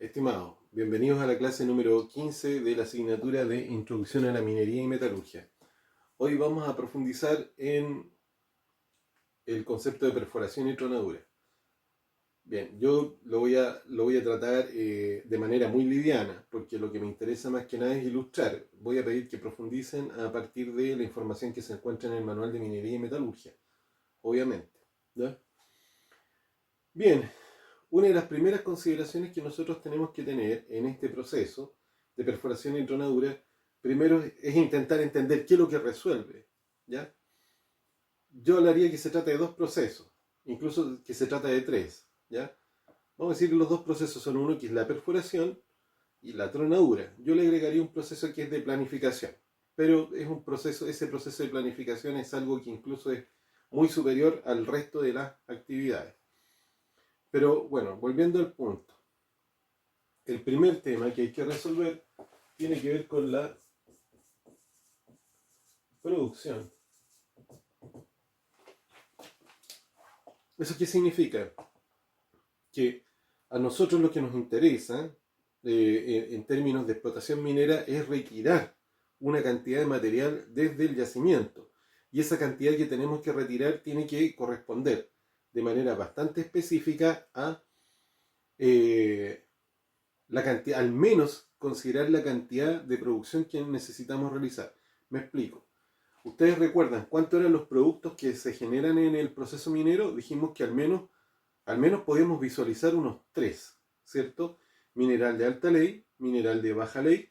Estimados, bienvenidos a la clase número 15 de la asignatura de Introducción a la Minería y Metalurgia. Hoy vamos a profundizar en el concepto de perforación y tronadura. Bien, yo lo voy a tratar de manera muy liviana, porque lo que me interesa más que nada es ilustrar. Voy a pedir que profundicen a partir de la información que se encuentra en el Manual de Minería y Metalurgia, obviamente, ¿ya? Bien, una de las primeras consideraciones que nosotros tenemos que tener en este proceso de perforación y tronadura, primero es intentar entender qué es lo que resuelve, ¿ya? Yo hablaría que se trata de dos procesos, incluso que se trata de tres, ¿ya? Vamos a decir que los dos procesos son uno que es la perforación y la tronadura. Yo le agregaría un proceso que es de planificación, pero es un proceso, ese proceso de planificación es algo que incluso es muy superior al resto de las actividades. Pero bueno, volviendo al punto. El primer tema que hay que resolver tiene que ver con la producción. ¿Eso qué significa? Que a nosotros lo que nos interesa en términos de explotación minera es retirar una cantidad de material desde el yacimiento. Y esa cantidad que tenemos que retirar tiene que corresponder de manera bastante específica a la cantidad, al menos considerar la cantidad de producción que necesitamos realizar. Me explico. ¿Ustedes recuerdan cuántos eran los productos que se generan en el proceso minero? Dijimos que al menos podemos visualizar unos tres, ¿cierto? Mineral de alta ley, mineral de baja ley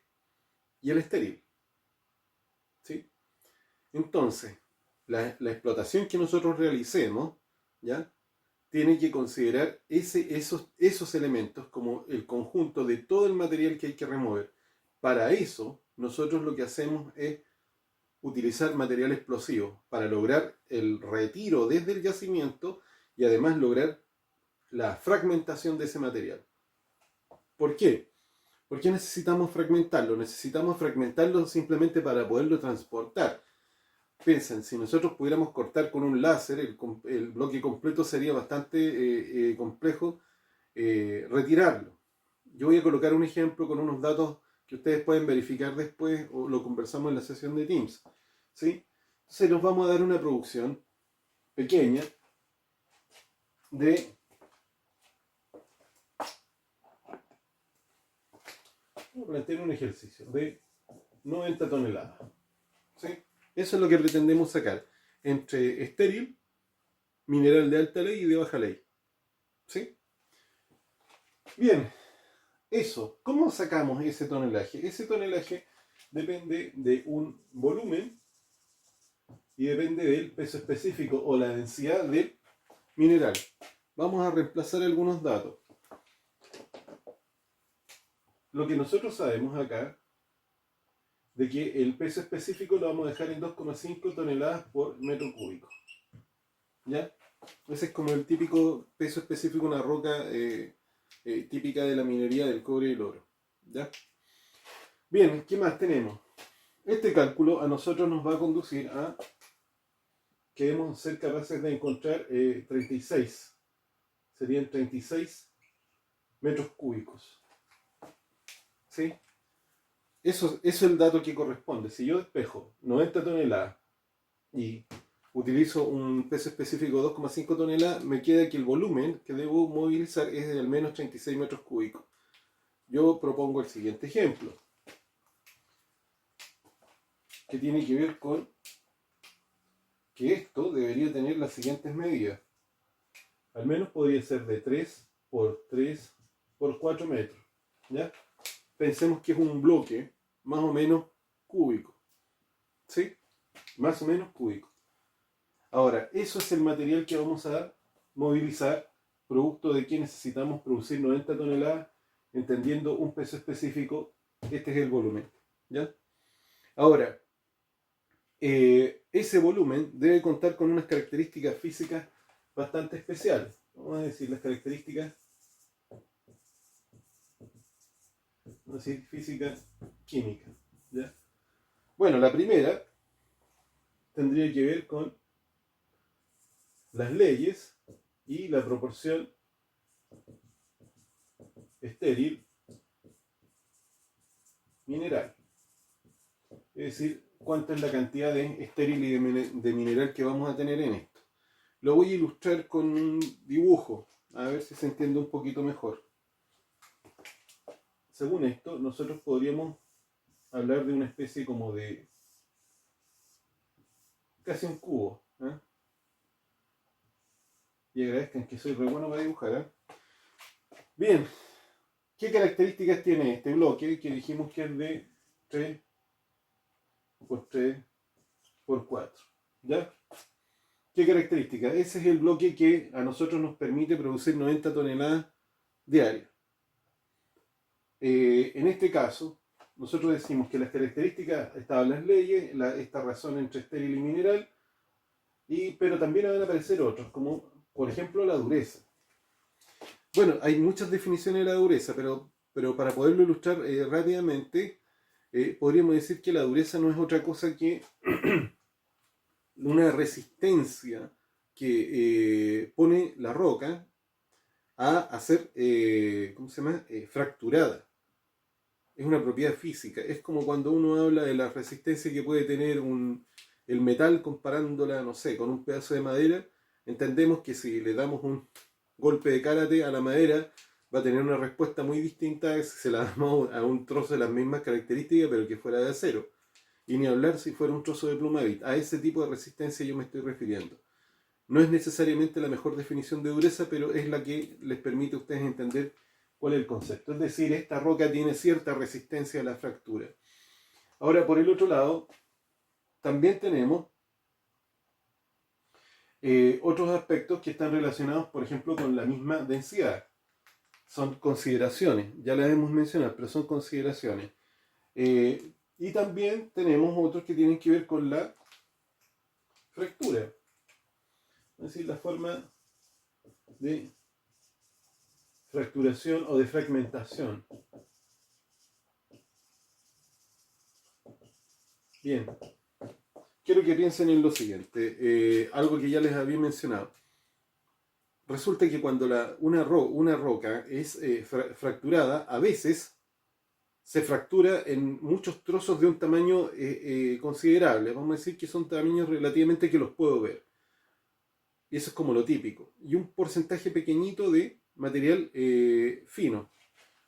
y el estéril. ¿Sí? Entonces, la explotación que nosotros realicemos, ¿ya? Tiene que considerar esos elementos como el conjunto de todo el material que hay que remover. Para eso, nosotros lo que hacemos es utilizar material explosivo para lograr el retiro desde el yacimiento y además lograr la fragmentación de ese material. ¿Por qué? ¿Por qué necesitamos fragmentarlo? Necesitamos fragmentarlo simplemente para poderlo transportar. Piensen, si nosotros pudiéramos cortar con un láser, el bloque completo sería bastante complejo retirarlo. Yo voy a colocar un ejemplo con unos datos que ustedes pueden verificar después o lo conversamos en la sesión de Teams. ¿Sí? Entonces nos vamos a dar una producción pequeña de... Voy a plantear un ejercicio de 90 toneladas. ¿Sí? Eso es lo que pretendemos sacar entre estéril, mineral de alta ley y de baja ley. ¿Sí? Bien, eso. ¿Cómo sacamos ese tonelaje? Ese tonelaje depende de un volumen y depende del peso específico o la densidad del mineral. Vamos a reemplazar algunos datos. Lo que nosotros sabemos acá, de que el peso específico lo vamos a dejar en 2,5 toneladas por metro cúbico. ¿Ya? Ese es como el típico peso específico de una roca típica de la minería del cobre y el oro. ¿Ya? Bien, ¿qué más tenemos? Este cálculo a nosotros nos va a conducir a que debemos ser capaces de encontrar 36. Serían 36 metros cúbicos. ¿Sí? Eso es el dato que corresponde. Si yo despejo 90 toneladas y utilizo un peso específico de 2,5 toneladas, me queda que el volumen que debo movilizar es de al menos 36 metros cúbicos. Yo propongo el siguiente ejemplo, que tiene que ver con que esto debería tener las siguientes medidas. Al menos podría ser de 3 por 3 por 4 metros. ¿Ya? Pensemos que es un bloque más o menos cúbico. ¿Sí? Más o menos cúbico. Ahora, eso es el material que vamos a movilizar, producto de que necesitamos producir 90 toneladas, entendiendo un peso específico. Este es el volumen. ¿Ya? Ahora, ese volumen debe contar con unas características físicas bastante especiales. Vamos a decir las características, vamos a decir física química. ¿Ya? Bueno, la primera tendría que ver con las leyes y la proporción estéril mineral. Es decir, cuánta es la cantidad de estéril y de mineral que vamos a tener en esto. Lo voy a ilustrar con un dibujo, a ver si se entiende un poquito mejor. Según esto, nosotros podríamos hablar de una especie como de casi un cubo. Y agradezcan que soy re bueno para dibujar. Bien, ¿qué características tiene este bloque que dijimos que es de 3 por 3 por 4? ¿Ya? ¿Qué características? Ese es el bloque que a nosotros nos permite producir 90 toneladas diarias. En este caso, nosotros decimos que las características estaban las leyes, esta razón entre estéril y mineral, pero también van a aparecer otros, como por ejemplo la dureza. Bueno, hay muchas definiciones de la dureza, pero para poderlo ilustrar rápidamente, podríamos decir que la dureza no es otra cosa que una resistencia que pone la roca a ser, ¿cómo se llama? Fracturada. Es una propiedad física. Es como cuando uno habla de la resistencia que puede tener el metal comparándola, no sé, con un pedazo de madera. Entendemos que si le damos un golpe de karate a la madera, va a tener una respuesta muy distinta a si se la damos a un trozo de las mismas características, pero que fuera de acero. Y ni hablar si fuera un trozo de plumavit. A ese tipo de resistencia yo me estoy refiriendo. No es necesariamente la mejor definición de dureza, pero es la que les permite a ustedes entender cuál es el concepto. Es decir, esta roca tiene cierta resistencia a la fractura. Ahora, por el otro lado, también tenemos otros aspectos que están relacionados, por ejemplo, con la misma densidad. Son consideraciones, ya las hemos mencionado, pero son consideraciones. Y también tenemos otros que tienen que ver con la fractura. Es decir, la forma de fracturación o de fragmentación. Bien, quiero que piensen en lo siguiente, algo que ya les había mencionado. Resulta que cuando una roca es fracturada, a veces se fractura en muchos trozos de un tamaño considerable. Vamos a decir que son tamaños relativamente que los puedo ver. Y eso es como lo típico. Y un porcentaje pequeñito de material fino.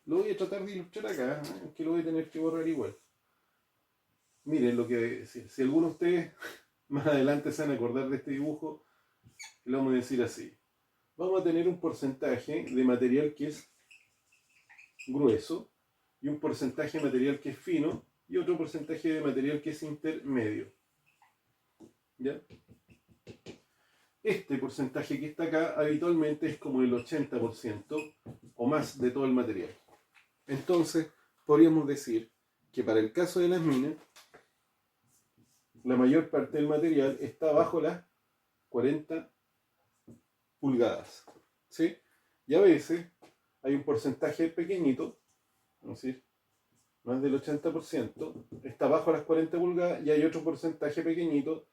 Lo voy a tratar de ilustrar acá, que lo voy a tener que borrar igual. Miren lo que voy a decir. Si alguno de ustedes más adelante se van a acordar de este dibujo, lo vamos a decir así. Vamos a tener un porcentaje de material que es grueso y un porcentaje de material que es fino y otro porcentaje de material que es intermedio. ¿Ya? Este porcentaje que está acá habitualmente es como el 80% o más de todo el material. Entonces, podríamos decir que para el caso de las minas, la mayor parte del material está bajo las 40 pulgadas. ¿Sí? Y a veces hay un porcentaje pequeñito, es decir, más del 80%, está bajo las 40 pulgadas y hay otro porcentaje pequeñito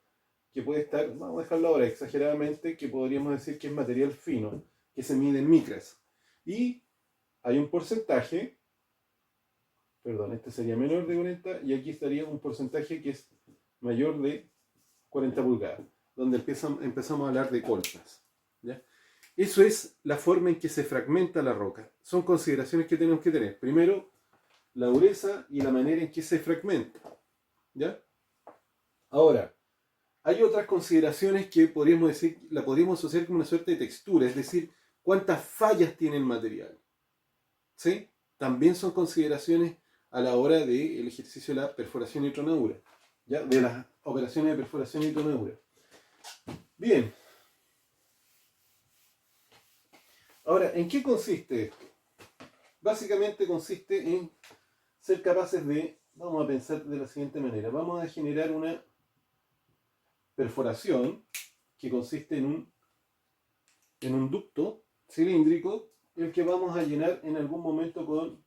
que puede estar, vamos a dejarlo ahora exageradamente, que podríamos decir que es material fino, que se mide en micras. Y hay un porcentaje, perdón, este sería menor de 40 y aquí estaría un porcentaje que es mayor de 40 pulgadas, donde empezamos a hablar de colpas. ¿Ya? Eso es la forma en que se fragmenta la roca. Son consideraciones que tenemos que tener. Primero, la dureza y la manera en que se fragmenta. ¿Ya? Ahora, hay otras consideraciones que podríamos decir, la podríamos asociar como una suerte de textura, es decir, cuántas fallas tiene el material. ¿Sí? También son consideraciones a la hora del ejercicio de la perforación y tronadura, ¿ya? De las operaciones de perforación y tronadura. Bien. Ahora, ¿en qué consiste esto? Básicamente consiste en ser capaces de, vamos a pensar de la siguiente manera, vamos a generar una perforación que consiste en un ducto cilíndrico, el que vamos a llenar en algún momento con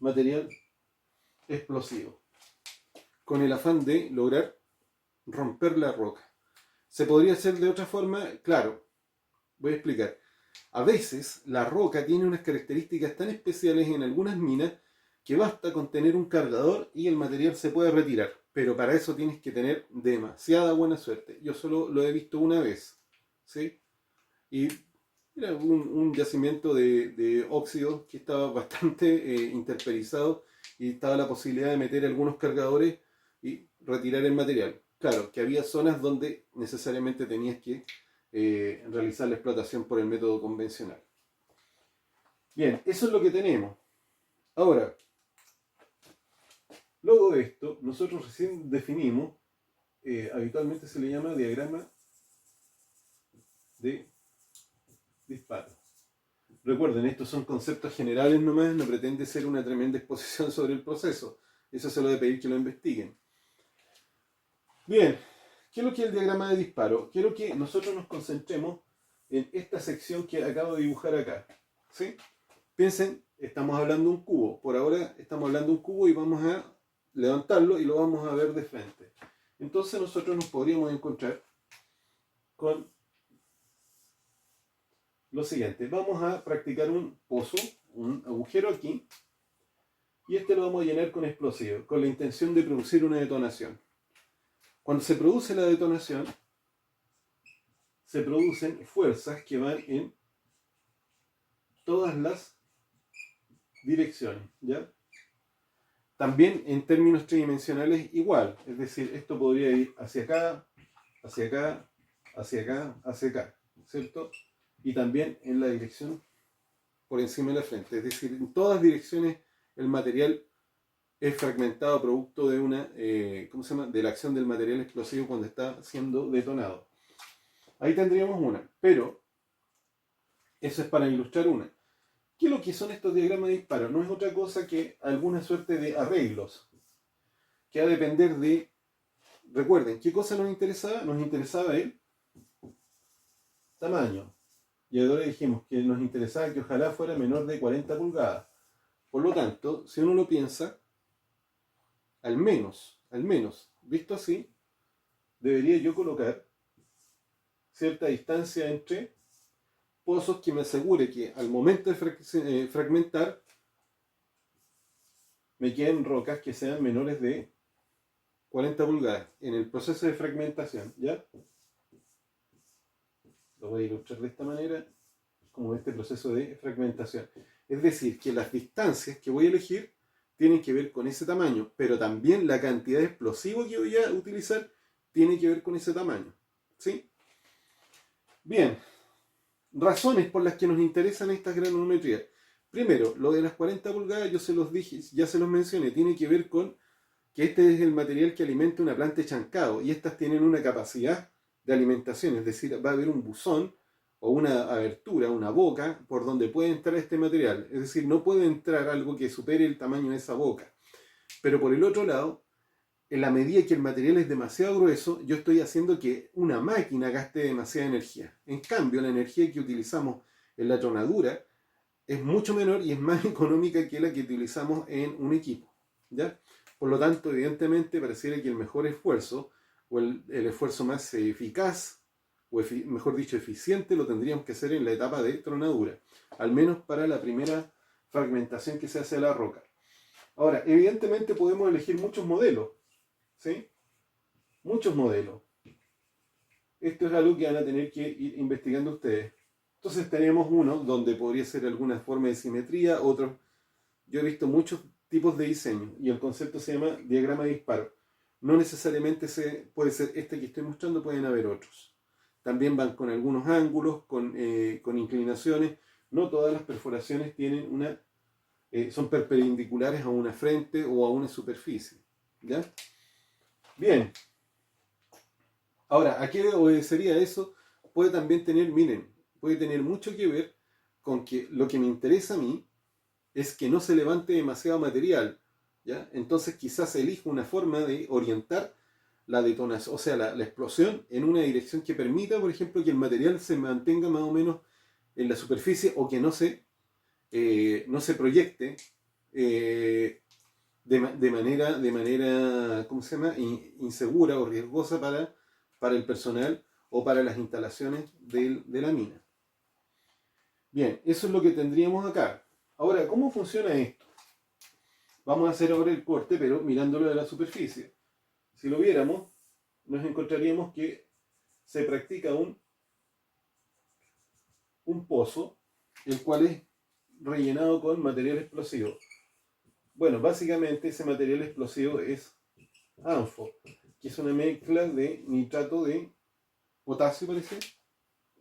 material explosivo, con el afán de lograr romper la roca. ¿Se podría hacer de otra forma? Claro, voy a explicar. A veces la roca tiene unas características tan especiales en algunas minas que basta con tener un cargador y el material se puede retirar. Pero para eso tienes que tener demasiada buena suerte. Yo solo lo he visto una vez, ¿sí? Y era un yacimiento de óxido que estaba bastante interpelizado y estaba la posibilidad de meter algunos cargadores y retirar el material. Claro, que había zonas donde necesariamente tenías que realizar la explotación por el método convencional. Bien, eso es lo que tenemos. Ahora, luego de esto, nosotros recién definimos, habitualmente se le llama diagrama de disparo. Recuerden, estos son conceptos generales nomás, no pretende ser una tremenda exposición sobre el proceso. Eso se lo de pedir que lo investiguen. Bien, ¿qué es lo que es el diagrama de disparo? Quiero que nosotros nos concentremos en esta sección que acabo de dibujar acá. ¿Sí? Piensen, estamos hablando de un cubo. Por ahora estamos hablando de un cubo y vamos a levantarlo y lo vamos a ver de frente. Entonces nosotros nos podríamos encontrar con lo siguiente. Vamos a practicar un pozo, un agujero aquí, y este lo vamos a llenar con explosivo, con la intención de producir una detonación. Cuando se produce la detonación, se producen fuerzas que van en todas las direcciones, ¿ya? También en términos tridimensionales igual, es decir, esto podría ir hacia acá, hacia acá, hacia acá, hacia acá, ¿cierto? Y también en la dirección por encima de la frente, es decir, en todas direcciones el material es fragmentado producto de una, ¿cómo se llama?, de la acción del material explosivo cuando está siendo detonado. Ahí tendríamos una, pero eso es para ilustrar una. ¿Qué es lo que son estos diagramas de disparo? No es otra cosa que alguna suerte de arreglos, que va a depender de, recuerden, ¿qué cosa nos interesaba? Nos interesaba el tamaño. Y ahora dijimos que nos interesaba que ojalá fuera menor de 40 pulgadas. Por lo tanto, si uno lo piensa, al menos, visto así, debería yo colocar cierta distancia entre pozos que me asegure que al momento de fragmentar me queden rocas que sean menores de 40 pulgadas en el proceso de fragmentación, ¿ya? Lo voy a ilustrar de esta manera, como este proceso de fragmentación. Es decir, que las distancias que voy a elegir tienen que ver con ese tamaño, pero también la cantidad de explosivo que voy a utilizar tiene que ver con ese tamaño, ¿sí? Bien, razones por las que nos interesan estas granulometrías. Primero, lo de las 40 pulgadas, yo se los dije, ya se los mencioné, tiene que ver con que este es el material que alimenta una planta de chancado y estas tienen una capacidad de alimentación, es decir, va a haber un buzón o una abertura, una boca por donde puede entrar este material, es decir, no puede entrar algo que supere el tamaño de esa boca. Pero por el otro lado, en la medida que el material es demasiado grueso, yo estoy haciendo que una máquina gaste demasiada energía. En cambio, la energía que utilizamos en la tronadura es mucho menor y es más económica que la que utilizamos en un equipo, ¿ya? Por lo tanto, evidentemente, pareciera que el mejor esfuerzo o el esfuerzo más eficaz, o mejor dicho, eficiente, lo tendríamos que hacer en la etapa de tronadura, al menos para la primera fragmentación que se hace de la roca. Ahora, evidentemente podemos elegir muchos modelos, ¿sí? Muchos modelos. Esto es algo que van a tener que ir investigando ustedes. Entonces tenemos uno donde podría ser alguna forma de simetría, otro. Yo he visto muchos tipos de diseño y el concepto se llama diagrama de disparo. No necesariamente puede ser este que estoy mostrando, pueden haber otros. También van con algunos ángulos, con inclinaciones. No todas las perforaciones tienen son perpendiculares a una frente o a una superficie, ¿ya? Bien. Ahora, ¿a qué obedecería eso? Puede también tener, miren, puede tener mucho que ver con que lo que me interesa a mí es que no se levante demasiado material, ¿ya? Entonces quizás elijo una forma de orientar la detonación, o sea, la explosión en una dirección que permita, por ejemplo, que el material se mantenga más o menos en la superficie o que no se proyecte de manera, ¿cómo se llama?, insegura o riesgosa para el personal o para las instalaciones de la mina. Bien, eso es lo que tendríamos acá. Ahora, ¿cómo funciona esto? Vamos a hacer ahora el corte, pero mirándolo de la superficie. Si lo viéramos, nos encontraríamos que se practica un pozo, el cual es rellenado con material explosivo. Bueno, básicamente ese material explosivo es ANFO, que es una mezcla de nitrato de potasio, parece.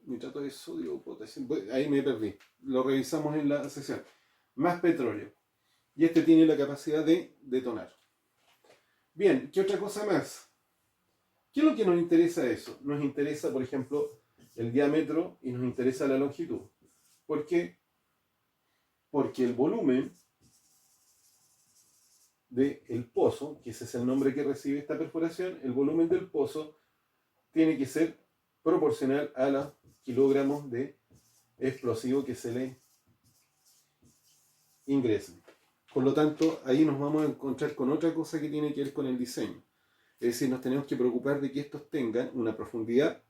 Nitrato de sodio o potasio. Ahí me perdí. Lo revisamos en la sesión. Más petróleo. Y este tiene la capacidad de detonar. Bien, ¿qué otra cosa más? ¿Qué es lo que nos interesa de eso? Nos interesa, por ejemplo, el diámetro y nos interesa la longitud. ¿Por qué? Porque el volumen del pozo, que ese es el nombre que recibe esta perforación, el volumen del pozo tiene que ser proporcional a los kilogramos de explosivo que se le ingresen. Por lo tanto, ahí nos vamos a encontrar con otra cosa que tiene que ver con el diseño. Es decir, nos tenemos que preocupar de que estos tengan una profundidad.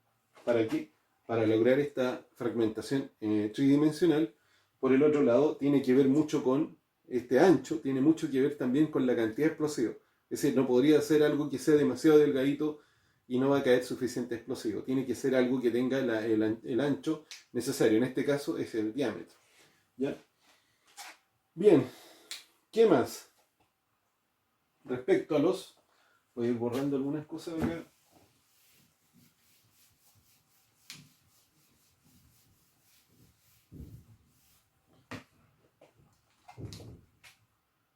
¿Para qué? Para lograr esta fragmentación tridimensional. Por el otro lado, tiene que ver mucho con este ancho, tiene mucho que ver también con la cantidad de explosivo. Es decir, no podría ser algo que sea demasiado delgadito y no va a caer suficiente explosivo. Tiene que ser algo que tenga el ancho necesario. En este caso es el diámetro. ¿Ya? Bien, ¿qué más? Respecto a los... Voy a ir borrando algunas cosas acá.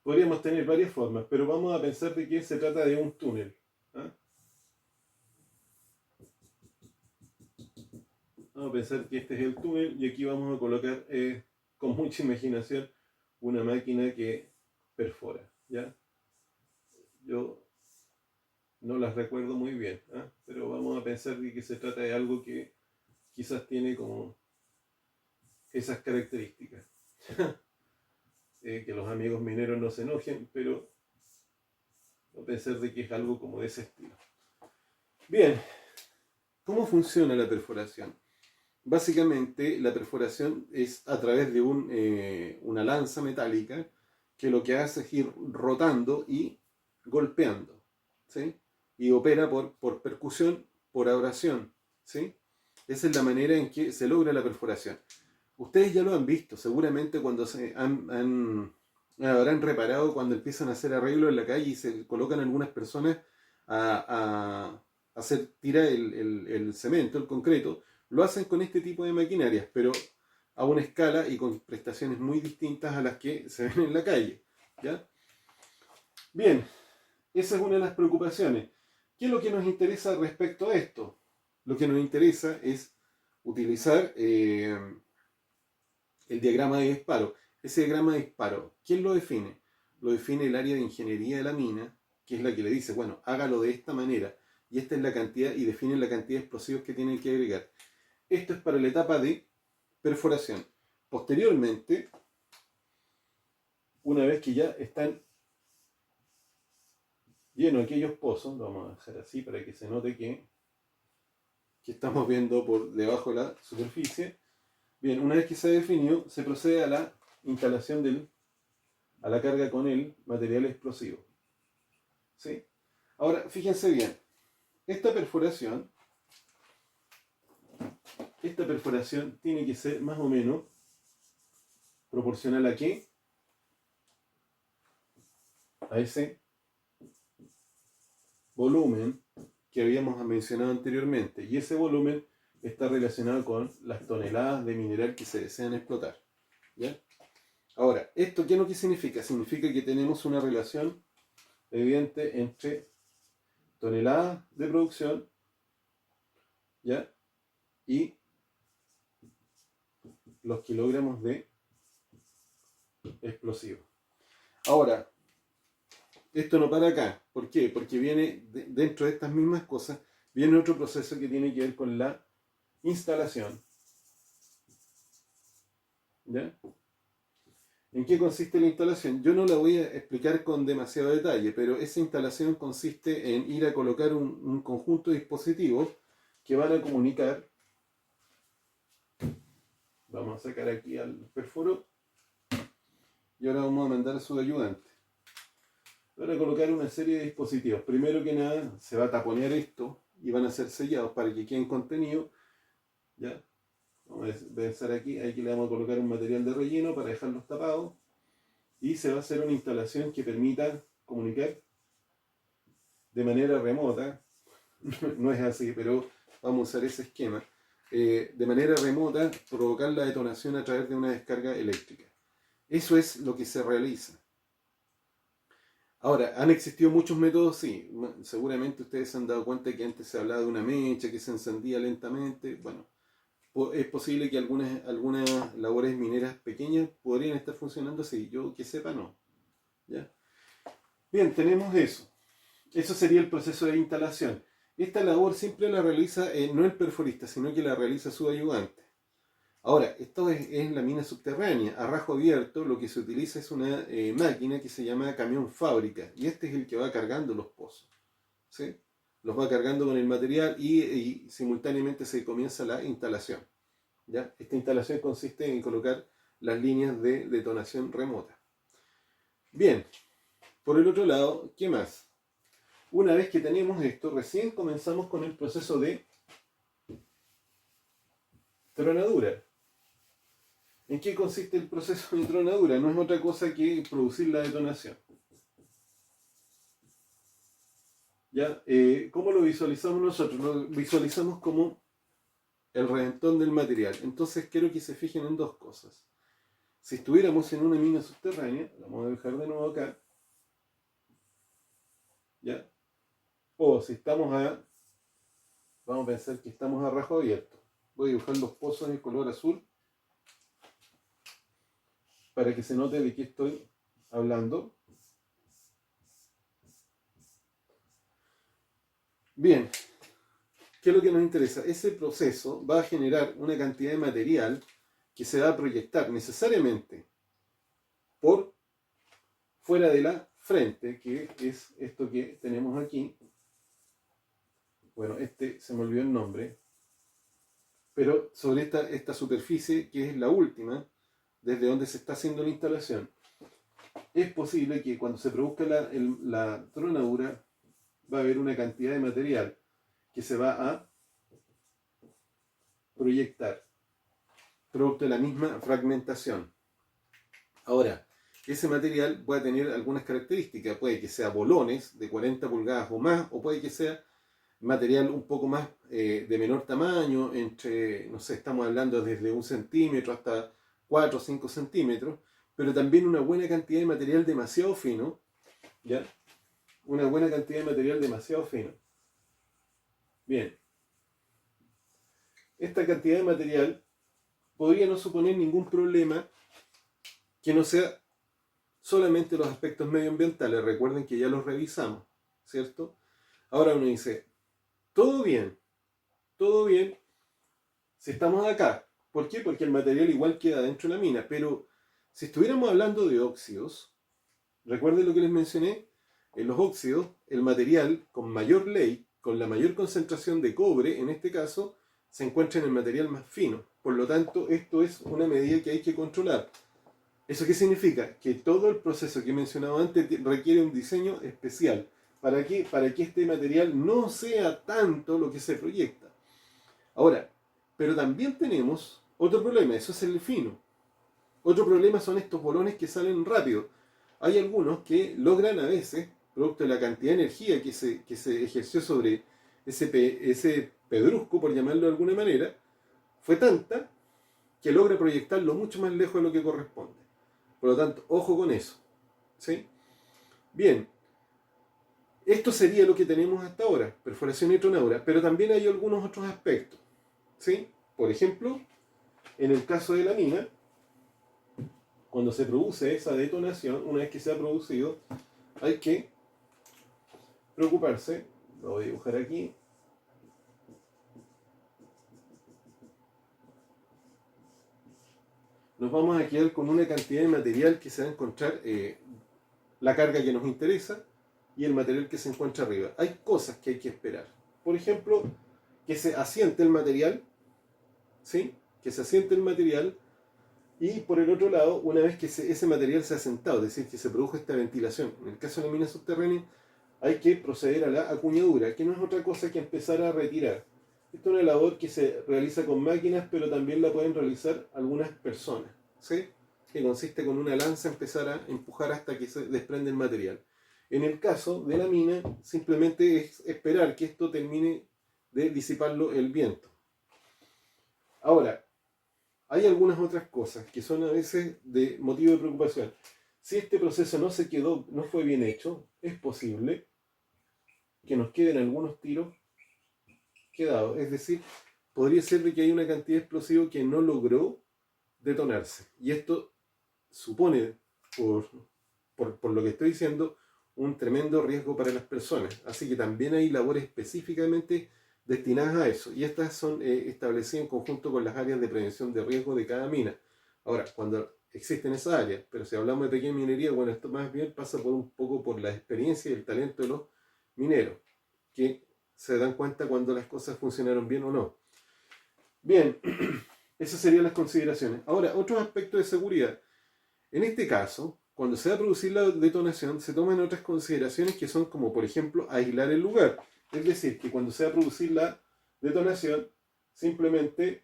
Podríamos tener varias formas, pero vamos a pensar de que se trata de un túnel. ¿Ah? Vamos a pensar que este es el túnel y aquí vamos a colocar con mucha imaginación una máquina que perfora. ¿Ya? Yo no las recuerdo muy bien, ¿ah? Pero vamos a pensar de que se trata de algo que quizás tiene como esas características. Que los amigos mineros no se enojen, pero a pensar de que es algo como de ese estilo. Bien, ¿cómo funciona la perforación? Básicamente la perforación es a través de una lanza metálica que lo que hace es ir rotando y golpeando, ¿sí? Y opera por percusión, por abrasión, ¿sí? Esa es la manera en que se logra la perforación. Ustedes ya lo han visto, seguramente cuando habrán reparado cuando empiezan a hacer arreglos en la calle y se colocan algunas personas a hacer tirar el cemento, el concreto, lo hacen con este tipo de maquinarias, pero a una escala y con prestaciones muy distintas a las que se ven en la calle. ¿Ya? Bien, esa es una de las preocupaciones. ¿Qué es lo que nos interesa respecto a esto? Lo que nos interesa es utilizar el diagrama de disparo. Ese diagrama de disparo, ¿quién lo define? Lo define el área de ingeniería de la mina, que es la que le dice, bueno, hágalo de esta manera, y esta es la cantidad, y define la cantidad de explosivos que tienen que agregar. Esto es para la etapa de perforación. Posteriormente, una vez que ya están llenos aquellos pozos, lo vamos a dejar así para que se note que estamos viendo por debajo de la superficie. Bien, una vez que se ha definido, se procede a la instalación a la carga con el material explosivo. ¿Sí? Ahora, fíjense bien, esta perforación tiene que ser más o menos proporcional a ¿qué? A ese volumen que habíamos mencionado anteriormente. Y ese volumen está relacionado con las toneladas de mineral que se desean explotar. ¿Ya? Ahora, ¿esto qué es lo que significa? Significa que tenemos una relación evidente entre toneladas de producción, ¿ya? Y los kilogramos de explosivo. Ahora, esto no para acá. ¿Por qué? Porque viene dentro de estas mismas cosas, viene otro proceso que tiene que ver con la instalación. ¿Ya? ¿En qué consiste la instalación? Yo no la voy a explicar con demasiado detalle, pero esa instalación consiste en ir a colocar un conjunto de dispositivos que van a comunicar. Vamos a sacar aquí al perforo y ahora vamos a mandar a su ayudante. para colocar una serie de dispositivos. Primero que nada, se va a taponear esto y van a ser sellados para que queden contenido. ¿Ya? Vamos a pensar aquí le vamos a colocar un material de relleno para dejarlos tapados. Y se va a hacer una instalación que permita comunicar de manera remota. No es así, pero vamos a usar ese esquema. De manera remota, provocar la detonación a través de una descarga eléctrica. Eso es lo que se realiza. Ahora, ¿han existido muchos métodos? Sí. Seguramente ustedes se han dado cuenta que antes se hablaba de una mecha que se encendía lentamente. Bueno, es posible que algunas labores mineras pequeñas podrían estar funcionando así. Yo que sepa, no. ¿Ya? Bien, tenemos eso. Eso sería el proceso de instalación. Esta labor siempre la realiza no el perforista, sino que la realiza su ayudante. Ahora, esto es la mina subterránea. A rajo abierto lo que se utiliza es una máquina que se llama camión fábrica. Y este es el que va cargando los pozos. ¿Sí? Los va cargando con el material y simultáneamente se comienza la instalación. ¿Ya? Esta instalación consiste en colocar las líneas de detonación remota. Bien, por el otro lado, ¿qué más? Una vez que tenemos esto, recién comenzamos con el proceso de tronadura. ¿En qué consiste el proceso de tronadura? No es otra cosa que producir la detonación. ¿Ya? ¿Cómo lo visualizamos nosotros? Lo visualizamos como el reventón del material. Entonces quiero que se fijen en dos cosas. Si estuviéramos en una mina subterránea, la vamos a dejar de nuevo acá, ¿ya? O si estamos vamos a pensar que estamos a rajo abierto. Voy a dibujar los pozos de color azul para que se note de qué estoy hablando. Bien, ¿qué es lo que nos interesa? Ese proceso va a generar una cantidad de material que se va a proyectar necesariamente por fuera de la frente, que es esto que tenemos aquí. Bueno, se me olvidó el nombre, pero sobre esta superficie, que es la última, desde donde se está haciendo la instalación, es posible que cuando se produzca la tronadura va a haber una cantidad de material que se va a proyectar, producto de la misma fragmentación. Ahora, ese material puede tener algunas características, puede que sea bolones de 40 pulgadas o más, o puede que sea material un poco más de menor tamaño, entre, no sé, estamos hablando desde 1 centímetro hasta 4 o 5 centímetros, pero también una buena cantidad de material demasiado fino, ¿ya? Una buena cantidad de material demasiado fino. Bien. Esta cantidad de material podría no suponer ningún problema que no sea solamente los aspectos medioambientales. Recuerden que ya los revisamos, ¿cierto? Ahora uno dice, todo bien si estamos acá. ¿Por qué? Porque el material igual queda dentro de la mina, pero si estuviéramos hablando de óxidos, recuerden lo que les mencioné, en los óxidos, el material con mayor ley, con la mayor concentración de cobre, en este caso, se encuentra en el material más fino. Por lo tanto, esto es una medida que hay que controlar. ¿Eso qué significa? Que todo el proceso que he mencionado antes requiere un diseño especial. ¿Para qué? Para que este material no sea tanto lo que se proyecta. Ahora, pero también tenemos otro problema, eso es el fino. Otro problema son estos bolones que salen rápido. Hay algunos que logran a veces, producto de la cantidad de energía que se ejerció sobre ese pedrusco, por llamarlo de alguna manera, fue tanta que logra proyectarlo mucho más lejos de lo que corresponde. Por lo tanto, ojo con eso. ¿Sí? Bien, esto sería lo que tenemos hasta ahora, perforación y tronadura, pero también hay algunos otros aspectos. ¿Sí? Por ejemplo, en el caso de la mina, cuando se produce esa detonación, una vez que se ha producido, hay que preocuparse, lo voy a dibujar aquí, nos vamos a quedar con una cantidad de material que se va a encontrar, la carga que nos interesa y el material que se encuentra arriba. Hay cosas que hay que esperar. Por ejemplo, que se asiente el material, ¿sí? Que se asiente el material Y por el otro lado, una vez que ese material se ha asentado, es decir, que se produjo esta ventilación, en el caso de la mina subterránea, hay que proceder a la acuñadura, que no es otra cosa que empezar a retirar. Esto es una labor que se realiza con máquinas, pero también la pueden realizar algunas personas, ¿sí? Que consiste con una lanza empezar a empujar hasta que se desprende el material. En el caso de la mina, simplemente es esperar que esto termine de disiparlo el viento. Ahora, hay algunas otras cosas que son a veces de motivo de preocupación. Si este proceso no fue bien hecho, es posible que nos queden algunos tiros quedados. Es decir, podría ser de que hay una cantidad de explosivo que no logró detonarse. Y esto supone, por lo que estoy diciendo, un tremendo riesgo para las personas. Así que también hay labores específicamente destinadas a eso. Y estas son establecidas en conjunto con las áreas de prevención de riesgo de cada mina. Ahora, cuando existen esas áreas, pero si hablamos de pequeña minería, bueno, esto más bien pasa por un poco por la experiencia y el talento de los mineros, que se dan cuenta cuando las cosas funcionaron bien o no. Bien, esas serían las consideraciones. Ahora, otros aspectos de seguridad. En este caso, cuando se va a producir la detonación, se toman otras consideraciones que son como, por ejemplo, aislar el lugar. Es decir, que cuando se va a producir la detonación, simplemente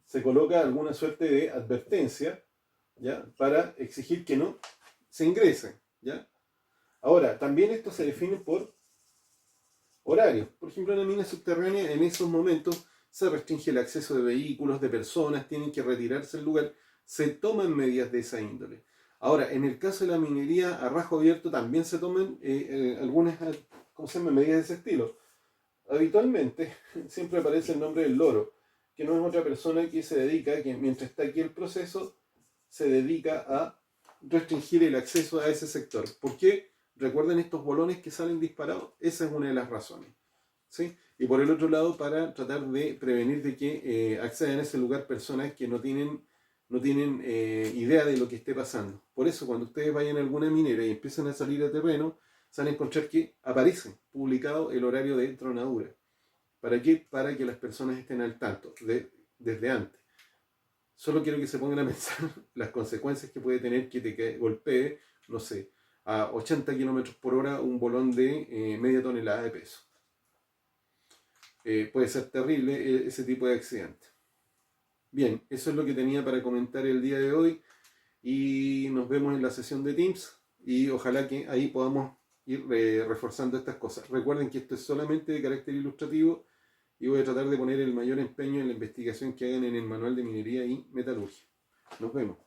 se coloca alguna suerte de advertencia, ¿ya? Para exigir que no se ingrese, ¿ya? Ahora, también esto se define por horarios. Por ejemplo, en la mina subterránea, en esos momentos se restringe el acceso de vehículos, de personas, tienen que retirarse del lugar, se toman medidas de esa índole. Ahora, en el caso de la minería a rajo abierto también se toman algunas medidas de ese estilo. Habitualmente siempre aparece el nombre del loro, que no es otra persona que se dedica, que mientras está aquí el proceso, se dedica a restringir el acceso a ese sector. ¿Por qué? ¿Recuerdan estos bolones que salen disparados? Esa es una de las razones, ¿sí? Y por el otro lado, para tratar de prevenir de que accedan a ese lugar personas que no tienen idea de lo que esté pasando. Por eso, cuando ustedes vayan a alguna minera y empiezan a salir a terreno, se van a encontrar que aparece publicado el horario de tronadura. ¿Para qué? Para que las personas estén al tanto desde antes. Solo quiero que se pongan a pensar las consecuencias que puede tener que te golpee, no sé, a 80 km por hora un bolón de media tonelada de peso. Puede ser terrible ese tipo de accidente. Bien, eso es lo que tenía para comentar el día de hoy y nos vemos en la sesión de Teams y ojalá que ahí podamos ir reforzando estas cosas. Recuerden que esto es solamente de carácter ilustrativo y voy a tratar de poner el mayor empeño en la investigación que hagan en el manual de minería y metalurgia. Nos vemos.